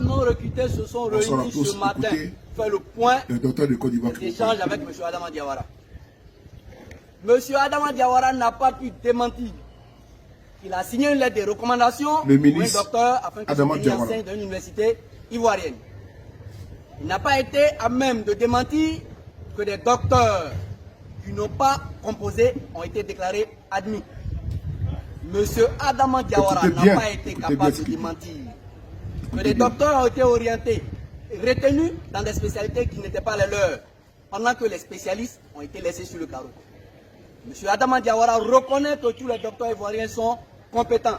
docteurs non recrutés se sont réunis ce matin pour faire le point d'échange avec M. Adama Diawara. M. Adama Diawara n'a pas pu démentir qu'il a signé une lettre de recommandation pour un docteur afin qu'il enseigne dans une université ivoirienne. Il n'a pas été à même de démentir que des docteurs qui n'ont pas composé ont été déclarés admis. M. Adama Diawara n'a pas été capable de démentir que les docteurs ont été orientés, retenus dans des spécialités qui n'étaient pas les leurs, pendant que les spécialistes ont été laissés sur le carreau. M. Adama Diawara reconnaît que tous les docteurs ivoiriens sont compétents.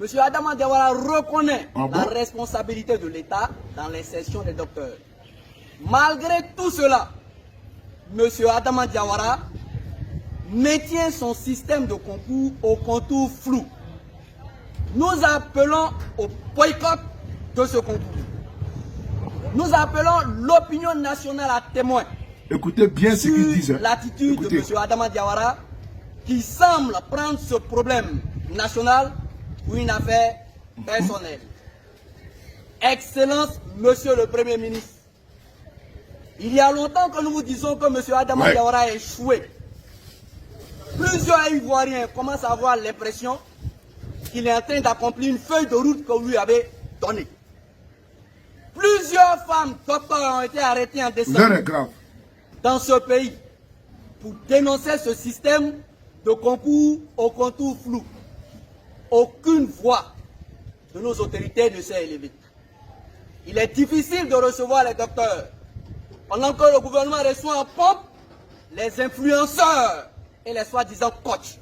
M. Adama Diawara reconnaît la responsabilité de l'État dans l'insertion des docteurs. Malgré tout cela, M. Adama Diawara maintient son système de concours au contour flou. Nous appelons au boycott de ce concours. Nous appelons l'opinion nationale à témoin. Écoutez bien ce qu'ils disent. L'attitude de M. Adama Diawara qui semble prendre ce problème national pour une affaire personnelle. Excellence, Monsieur le Premier ministre, il y a longtemps que nous vous disons que M. Adama Diawara a échoué. Plusieurs Ivoiriens commencent à avoir l'impression qu'il est en train d'accomplir une feuille de route que vous lui avez donnée. Plusieurs femmes docteurs ont été arrêtées en décembre dans ce pays pour dénoncer ce système de concours au contour flou. Aucune voix de nos autorités ne s'est élevée. Il est difficile de recevoir les docteurs pendant que le gouvernement reçoit en pompe les influenceurs et les soi-disant coachs.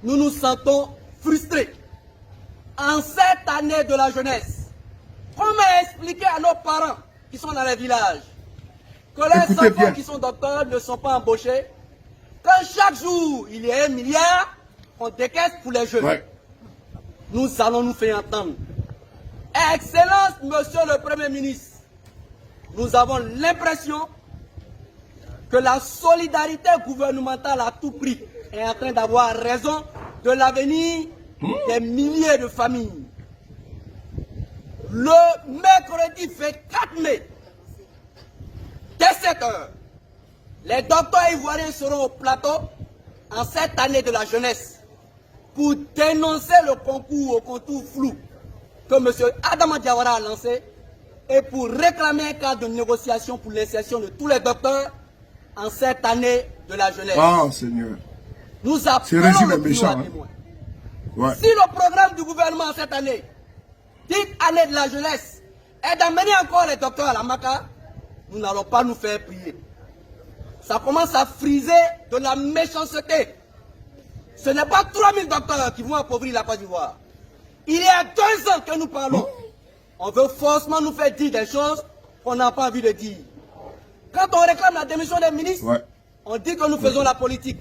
Nous nous sentons frustrés. En cette année de la jeunesse, comment expliquer à nos parents qui sont dans les villages que les enfants qui sont docteurs ne sont pas embauchés, que chaque jour il y a 1 milliard qu'on décaisse pour les jeunes? Nous allons nous faire entendre. Excellence, Monsieur le Premier ministre, nous avons l'impression que la solidarité gouvernementale à tout prix est en train d'avoir raison de l'avenir des milliers de familles. Le mercredi 24 mai, dès 7 h, les docteurs ivoiriens seront au plateau en cette année de la jeunesse pour dénoncer le concours au contour flou que M. Adama Diawara a lancé et pour réclamer un cadre de négociation pour l'insertion de tous les docteurs en cette année de la jeunesse. Ah, Seigneur. Nous appelons l'opinion à témoin. Si le programme du gouvernement cette année, dite année de la jeunesse, est d'amener encore les docteurs à la Maka, nous n'allons pas nous faire prier. Ça commence à friser de la méchanceté. Ce n'est pas 3000 docteurs qui vont appauvrir la Côte d'Ivoire. Il y a 2 ans que nous parlons. On veut forcément nous faire dire des choses qu'on n'a pas envie de dire. Quand on réclame la démission des ministres, on dit que nous faisons la politique.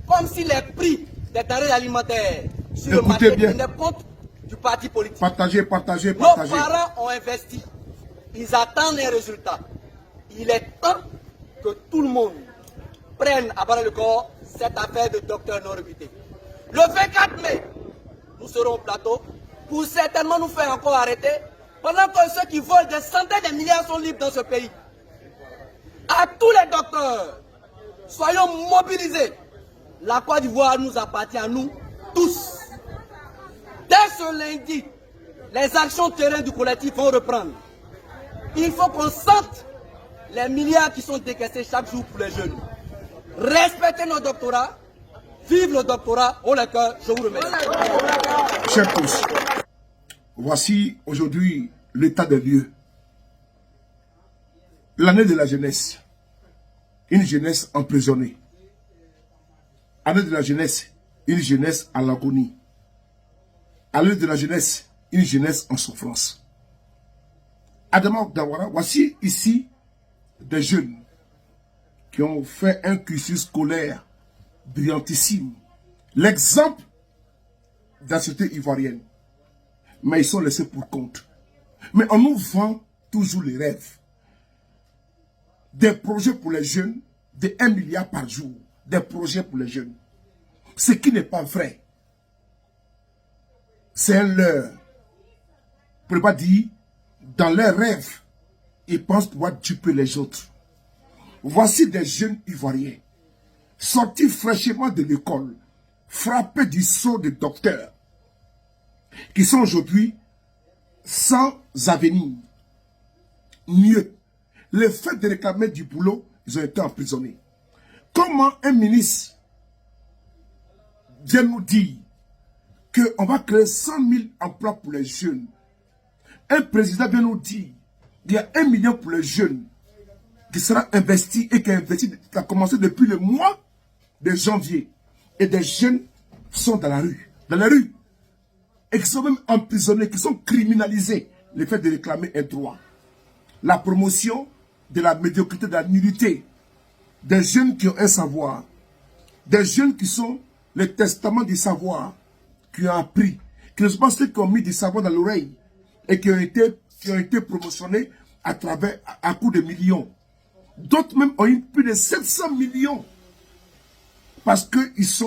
Comme si les prix des denrées alimentaires sur le marché tenaient compte du parti politique. Partagez. Nos parents ont investi. Ils attendent les résultats. Il est temps que tout le monde prenne à bras le corps cette affaire de docteur non recruté. Le 24 mai, nous serons au plateau pour certainement nous faire encore arrêter pendant que ceux qui volent des centaines de milliards sont libres dans ce pays. À tous les docteurs, soyons mobilisés. La Côte d'Ivoire nous appartient à nous tous. Dès ce lundi, les actions terrain du collectif vont reprendre. Il faut qu'on sente les milliards qui sont décaissés chaque jour pour les jeunes. Respectez nos doctorats. Vive le doctorat. Haut le cœur. Je vous remercie. Chers tous, voici aujourd'hui l'état des lieux. L'année de la jeunesse. Une jeunesse emprisonnée. Année de la jeunesse. Une jeunesse à l'agonie. Année de la jeunesse. Une jeunesse en souffrance. Adama Diawara, voici ici des jeunes qui ont fait un cursus scolaire brillantissime. L'exemple de la société ivoirienne. Mais ils sont laissés pour compte. Mais on nous vend toujours les rêves. Des projets pour les jeunes de 1 milliard par jour. Des projets pour les jeunes. Ce qui n'est pas vrai. C'est un leurre. Pour ne pas dire dans leurs rêves, ils pensent pouvoir duper les autres. Voici des jeunes Ivoiriens, sortis fraîchement de l'école, frappés du sceau de docteur, qui sont aujourd'hui sans avenir. Mieux, le fait de réclamer du boulot, ils ont été emprisonnés. Comment un ministre vient nous dire qu'on va créer 100 000 emplois pour les jeunes? Un président vient nous dire qu'il y a 1 million pour les jeunes qui sera investi et qui a commencé depuis le mois de janvier. Et des jeunes sont dans la rue, et qui sont même emprisonnés, qui sont criminalisés, le fait de réclamer un droit. La promotion de la médiocrité, de la nullité, des jeunes qui ont un savoir, des jeunes qui sont le testament du savoir, qui ont appris, qui ne sont pas ceux qui ont mis du savoir dans l'oreille et qui ont été promotionnés à coup de millions. D'autres même ont eu plus de 700 millions parce qu'ils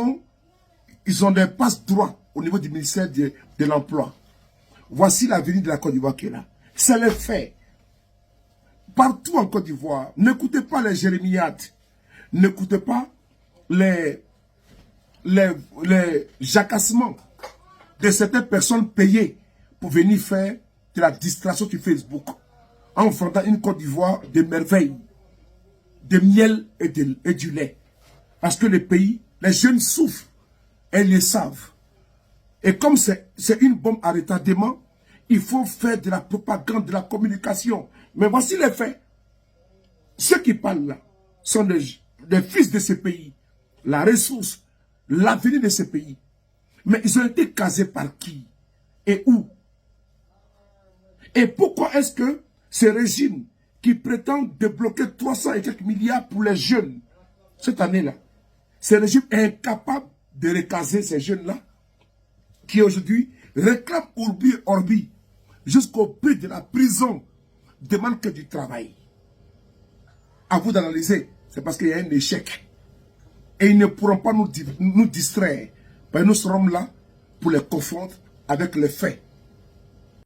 ont des passe-droits au niveau du ministère de l'Emploi. Voici l'avenir de la Côte d'Ivoire qui est là. C'est le fait. Partout en Côte d'Ivoire, n'écoutez pas les jérémiades, n'écoutez pas les jacassements de certaines personnes payées pour venir faire de la distraction sur Facebook, en fondant une Côte d'Ivoire de merveilles, de miel et du lait. Parce que le pays, les jeunes souffrent, et ils le savent. Et comme c'est une bombe à retardement, il faut faire de la propagande, de la communication. Mais voici les faits. Ceux qui parlent là sont des fils de ce pays, la ressource, l'avenir de ce pays. Mais ils ont été casés par qui et où? Et pourquoi est-ce que ce régime qui prétend débloquer 300 et quelques milliards pour les jeunes cette année-là, ce régime est incapable de recaser ces jeunes-là qui aujourd'hui réclament Urbi et Orbi jusqu'au prix de la prison, demandent que du travail. À vous d'analyser, c'est parce qu'il y a un échec. Et ils ne pourront pas nous distraire. Mais nous serons là pour les confondre avec les faits.